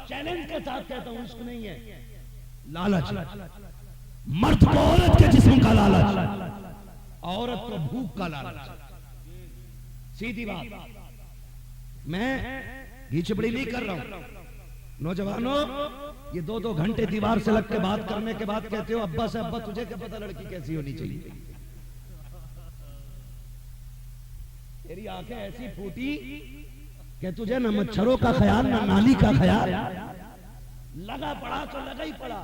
Challenge کے ساتھ کہتا ہوں عشق نہیں ہے، لالچ. مرد کو عورت کے جسم کا لالچ، عورت کو بھوک کا لالچ. سیدھی بات. میں یہ چپڑی نہیں کر رہا ہوں. نوجوانوں یہ 2 گھنٹے دیوار سے لگ کے بات کرنے کے بعد کہتے ہو ابا سے ابا تجھے کیا پتا لڑکی کیسی ہونی چاہیے. تیری آنکھیں ایسی پھوٹی کہ تجھے نہ مچھروں کا خیال نہ نالی کا خیال. لگا پڑا تو لگا ہی پڑا.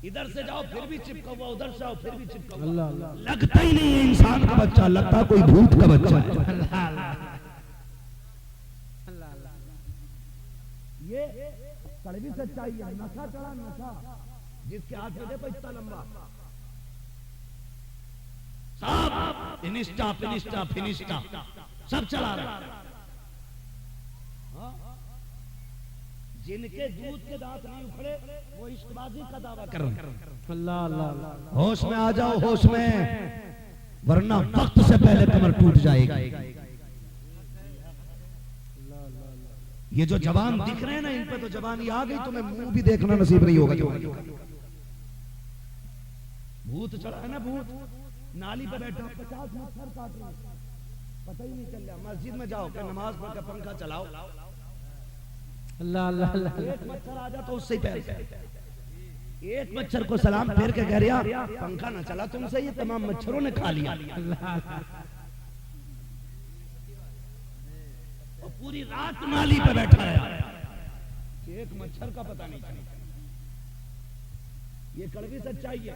ادھر سے جاؤ پھر بھی چپکا ہوا، ادھر سے جاؤ پھر بھی چپکا ہوا. لگتا ہی نہیں ہے انسان کا بچہ، لگتا کوئی بھوت کا بچہ ہے. یہ کڑوی سچائی ہے. نشہ چڑھا نشہ، جس کے ہاتھ میں دیکھو اتنا لمبا صاحب انسٹا فنسٹا فنسٹا سب چلا رہا. جن کے دودھ کے دانت نہیں اکھڑے وہ عشق بازی کا دعویٰ کر رہے ہیں. اللہ اللہ. ہوش میں آ جاؤ، ہوش میں، ورنہ وقت سے پہلے کمر ٹوٹ جائے گی. یہ جو جوان دکھ رہے ہیں نا ان پہ تو جوانی آ گئی، تمہیں منہ بھی دیکھنا نصیب نہیں ہوگا. بھوت چڑھا ہے نا بھوت. نالی پہ بیٹھا 50 مچھر کاٹ رہے ہیں، پتہ ہی نہیں چل رہا. مسجد میں جاؤ کہ نماز پڑھ کے پنکھا چلاؤ، اللہ اللہ اللہ. ایک مچھر آ جا تو اس سے ہی پیر پہ ایک مچھر کو سلام پھیر کے کہہ رہا پنکھا نہ چلا تم سے، یہ تمام مچھروں نے کھا لیا. اور پوری رات نالی پہ بیٹھا ہے، ایک مچھر کا پتہ نہیں چلا. یہ کڑوی سچائی ہے.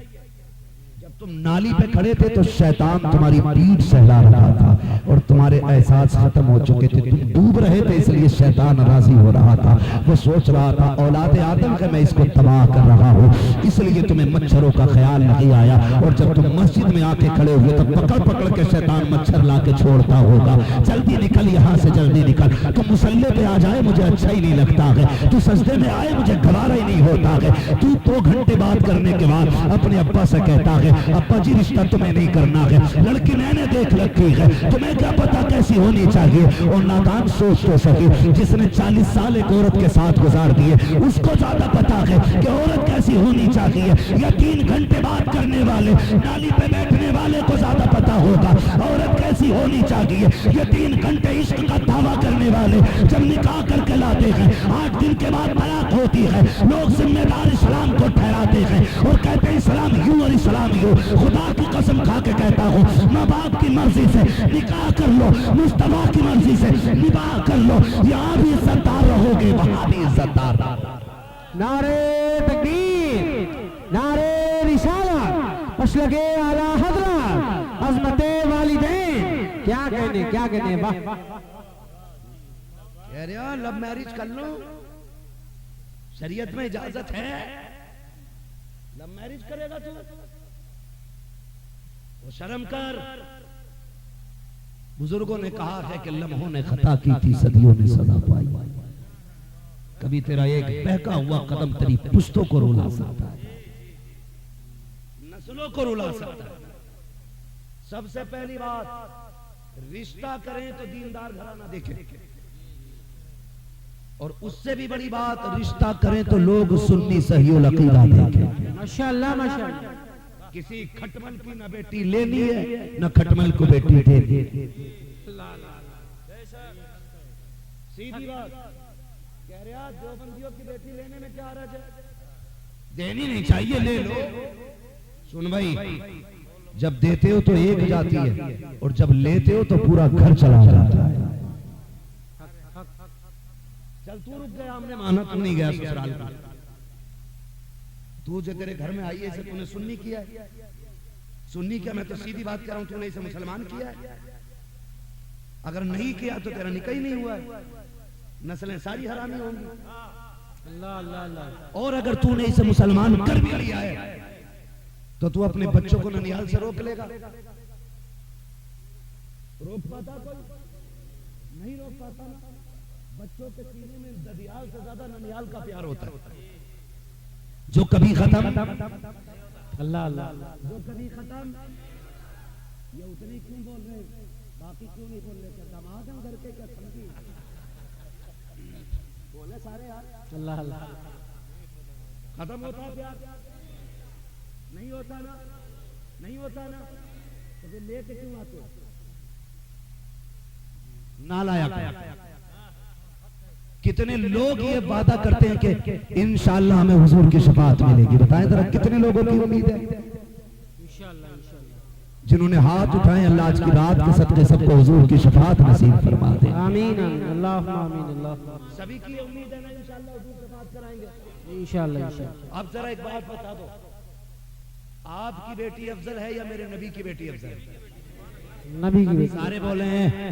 جب تم نالی پہ کھڑے تھے تو شیطان تمہاری پیٹھ سہلا رہا تھا اور تمہارے احساس ختم ہو چکے تھے. تم ڈوب رہے تھے، اس لیے شیطان راضی ہو رہا تھا. وہ سوچ رہا تھا اولاد آدم کا میں اس کو تباہ کر رہا ہوں، اس لیے تمہیں مچھروں کا خیال نہیں آیا. اور جب تم مسجد میں آ کے کھڑے ہوئے تو پکڑ پکڑ کے شیطان مچھر لا کے چھوڑتا ہوگا. جلدی نکل یہاں سے، جلدی نکل. تو مصلی پہ آ جائے مجھے اچھا ہی نہیں لگتا ہے، تو سجدے میں آئے مجھے گوارا ہی نہیں ہوتا ہے. تو 2 گھنٹے بات کرنے کے بعد اپنے ابا سے کہتا ہے ابا جی رشتہ تمہیں نہیں کرنا ہے، لڑکی میں نے دیکھ رکھی ہے، تمہیں کیا پتا کیسی ہونی چاہیے. اور نادان سوچ تو سکے جس نے 40 سال ایک عورت کے ساتھ گزار دیے اس کو زیادہ پتا ہے کہ عورت کیسی ہونی چاہیے. یا 3 گھنٹے بات کرنے والے نالی پہ بیٹھنے والے کو زیادہ پتا ہوگا عورت کیسی ہونی چاہیے. یہ 3 گھنٹے عشق کا دعویٰ کرنے والے جب نکاح کر کے لاتے ہیں 8 دن کے بعد طلاق ہوتی ہے، لوگ ذمہ دار اسلام کو ٹھہراتے ہیں اور کہتے ہیں اسلام یوں اور اسلام یوں. خدا کی قسم کھا کے کہتا ہوں ماں باپ کی مرضی سے نکاح کر لو، مصطفیٰ کی مرضی سے نکاح کر لو، یہاں بھی عزت دار رہو گے وہاں بھی عزت دار. نعرہ تکبیر، نعرہ رسالت، مسلک اعلی حضرت، عظمت والدین. کیا کہنے واہ. کہہ رہا لو میرج کر لو، شریعت میں اجازت ہے. لو میرج کرے گا تو وہ شرم کر. بزرگوں نے کہا ہے کہ لمحوں نے خطا کی تھی صدیوں نے سزا پائی. کبھی تیرا ایک بہکا ہوا قدم تیری پشتوں کو رلا سکتا ہے، نسلوں کو رلا سکتا ہے. سب سے پہلی بات رشتہ کریں تو دیندار گھرانہ دیکھیں، اور اس سے بھی بڑی بات رشتہ کریں تو لوگ سنی صحیح العقیدہ دیکھیں. ماشاءاللہ ماشاءاللہ. کسی کھٹمل کی نہ بیٹی لینی ہے نہ کھٹمل کو بیٹی دینی ہے. سیدھی بات کہہ رہا دیوبندیوں کی بیٹی لینے میں کیا حرج ہے؟ دینی نہیں چاہیے، لے لو. سن بھائی، جب دیتے ہو تو ایک جاتی ہے اور جب لیتے ہو تو پورا گھر چلا جاتا ہے. چل تو رک گیا، ہم نے مانا تو نہیں گیا سسرال کا. تو جو تیرے گھر میں آئی ہے اسے تو نے سنی کیا ہے. سنی کیا، میں تو سیدھی بات کر رہا ہوں، تو نے اسے مسلمان کیا ہے. اگر نہیں کیا تو تیرا نکاح ہی نہیں ہوا ہے، نسلیں ساری حرامی ہوں گی. اور اگر تو نے اسے مسلمان کر بھی لیا ہے تو تو اپنے بچوں کو ننیال سے روک لے گا. روک پاتا کوئی نہیں، روک پاتا. بچوں کے سینے میں ددیال سے زیادہ ننیال کا پیار ہوتا ہے جو کبھی ختم. اللہ اللہ. جو کبھی ختم. یہ اتنی کیوں بول رہے، باقی کیوں نہیں بول رہے؟ کیا دماغ ہم گھر کے کیا سمجھی؟ بولے سارے یار اللہ اللہ ختم ہوتا ہے پیار نہیں ہوتا نا نہیں ہوتا نا تو پھر لے کے کیوں آتے نالائق کتنے لوگ یہ وعدہ کرتے ہیں کہ انشاءاللہ ہمیں حضور کی شفاعت ملے گی بتائیں ذرا کتنے لوگوں کی امید ہے جنہوں نے ہاتھ اٹھائے اللہ آج کی رات کے صدقے سب کو حضور کی شفاعت نصیب فرما دے آمین اللہم آمین اللہ سبھی کی امید ہے نا انشاءاللہ حضور شفاعت کرائیں گے انشاءاللہ اب ذرا ایک بات بتا دو آپ کی بیٹی افضل ہے یا میرے نبی کی بیٹی افضل ہے نبی کی بیٹی سارے بولے ہیں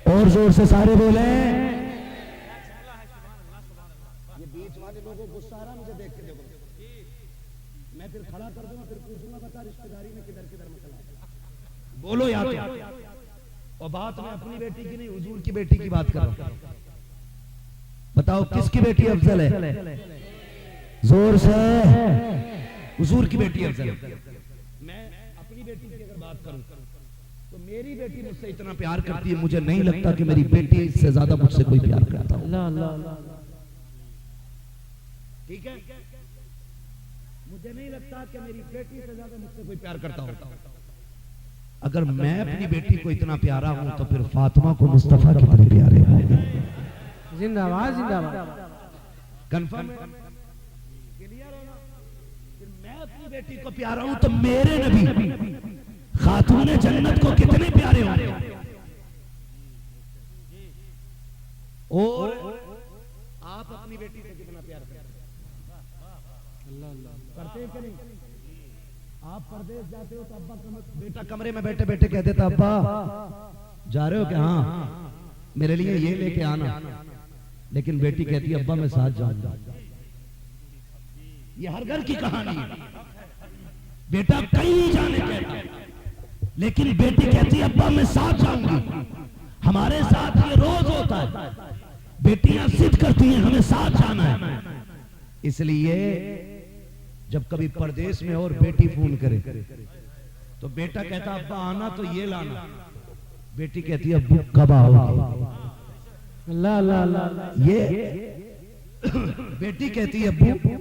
اور زور سے سارے بولے ہیں یہ بیچ والے لوگوں کو غصہ آ رہا مجھے دیکھ کے دیکھو میں پھر کھڑا کر دوں گا پھر پوچھوں گا بتا رشتہ داری میں کدھر کدھر مسئلہ بولو یا تو اور بات میں اپنی بیٹی کی نہیں حضور کی بیٹی کی بات کر رہا ہوں بتاؤ کس کی بیٹی افضل ہے زور سے حضور کی بیٹی افضل ہے میں اپنی بیٹی کی اگر بات کروں تو میری بیٹی مجھ سے اتنا پیار کرتی ہے مجھے نہیں لگتا کہ میری بیٹی سے زیادہ مجھ سے کوئی پیار کرتا ہو اللہ اللہ ٹھیک ہے مجھے نہیں لگتا کہ میری بیٹی سے زیادہ مجھ سے کوئی پیار کرتا ہو اگر میں اپنی بیٹی کو اتنا پیارا ہوں تو پھر فاطمہ کو مصطفیٰ کتنے پیارے ہوں گے زندہ باد زندہ باد کنفرم کلیئر ہے نا پھر میں اپنی بیٹی کو پیارا ہوں تو میرے نبی خاتون جنت کو کتنے پیارے ہوں گے اور آپ اپنی بیٹی سے کتنا پیار کرتے ہیں کہ نہیں آپ پردیس جاتے ہو تو ابا بیٹا کمرے میں بیٹھے بیٹھے کہتے تھا ابا جا رہے ہو کہ ہاں میرے لیے یہ لے کے آنا لیکن بیٹی کہتی ہے ابا میں ساتھ جاؤں گا یہ ہر گھر کی کہانی ہے بیٹا کہیں جانے کہتا ہے لیکن بیٹی کہتی ہے ابا میں ساتھ جاؤں گی ہمارے ساتھ یہ روز ہوتا ہے بیٹیاں ضد کرتی ہیں ہمیں ساتھ جانا ہے اس لیے جب کبھی پردیس میں اور بیٹی فون کرے تو بیٹا کہتا ابا آنا تو یہ لانا بیٹی کہتی ہے ابو کب آؤ اللہ اللہ یہ بیٹی کہتی ہے ابو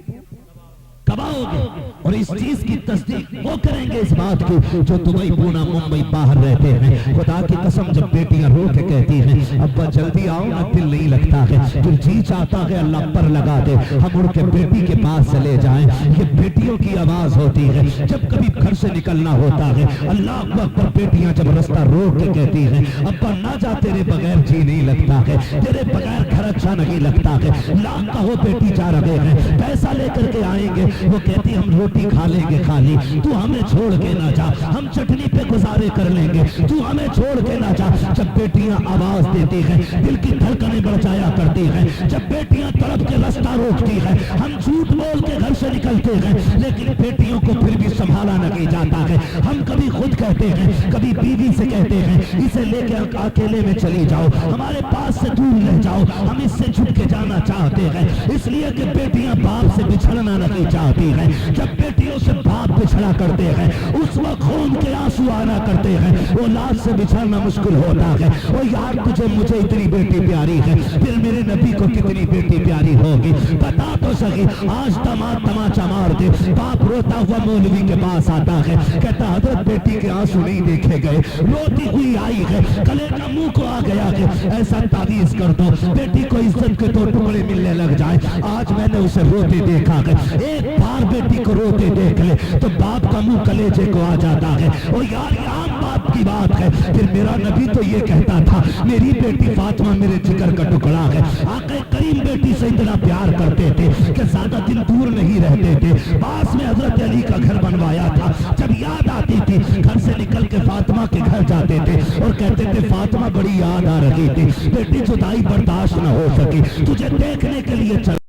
کب آؤ گے اور اس چیز کی تصدیق وہ کریں گے اس بات کی جو دبئی پونا ممبئی باہر رہتے ہیں خدا کی قسم جب بیٹیاں رو کے کہتی ہیں ابا جلدی آؤ نا دل نہیں لگتا ہے پھر جی چاہتا ہے اللہ پر لگا دے ہم اڑ کے بیٹی کے پاس چلے جائیں یہ بیٹیوں کی آواز ہوتی ہے جب کبھی گھر سے نکلنا ہوتا ہے اللہ اکبر بیٹیاں جب رستہ روک کے کہتی ہیں ابا نہ جا تیرے بغیر جی نہیں لگتا ہے تیرے بغیر گھر اچھا نہیں لگتا ہے لاکھ کہو بیٹی جا رہے ہیں پیسہ لے کر کے آئیں گے وہ کہتی ہم روٹی کھا لیں گے خالی تو ہمیں چھوڑ کے نہ جا ہم چٹنی پہ گزارے کر لیں گے تو ہمیں چھوڑ کے نہ جا جب بیٹیاں آواز دیتی ہیں دل کی دھڑکنیں بڑھ جایا کرتی ہیں جب بیٹیاں تڑپ کے رستہ روکتی ہیں ہم جھوٹ بول کے گھر سے نکلتے ہیں لیکن بیٹیوں کو پھر بھی سنبھالا نہیں جاتا ہے ہم کبھی خود کہتے ہیں کبھی بیوی سے کہتے ہیں اسے لے کے اکیلے میں چلی جاؤ ہمارے پاس سے دور رہ جاؤ ہم اس سے چھپ کے جانا چاہتے ہیں اس لیے کہ بیٹیاں باپ سے بچھڑنا نہیں چاہتی ہیں جب بیٹیوں سے باپ بچھڑا کرتے ہیں اس وقت خون کے آنسو آنا کرتے ہیں اولاد سے بچھڑنا مشکل ہوتا ہے او یار تجھے مجھے اتنی بیٹی پیاری ہے پھر میرے نبی کو کتنی بیٹی پیاری ہوگی بتا تو سکی آج دماغ تماچا مار دے باپ روتا ہوا مولوی کے پاس آتا ہے کہتا حضرت بیٹی کے آنسو نہیں دیکھے گئے روتی ہوئی آئی ہے گلے کا منہ کو آ گیا ہے ایسا تعویذ کر دو بیٹی کو عزت کے دو ٹکڑے ملنے لگ جائے آج میں نے اسے روتے دیکھا ہے ایک بار بیٹی کو روتے دیکھ لے تو باپ کا منہ کلیجے کو آ جاتا ہے اور یار یہ عام باپ کی بات ہے پھر میرا نبی تو یہ کہتا تھا میری بیٹی فاطمہ میرے جگر کا ٹکڑا ہے آقا کریم بیٹی سے اتنا پیار کرتے تھے کہ زیادہ دن دور نہیں رہتے تھے پاس میں حضرت علی کا گھر بنوایا تھا جب یاد آتی تھی گھر سے نکل کے فاطمہ کے گھر جاتے تھے اور کہتے تھے فاطمہ بڑی یاد آ رہی تھی بیٹی جدائی برداشت نہ ہو سکی تجھے دیکھنے کے لیے چل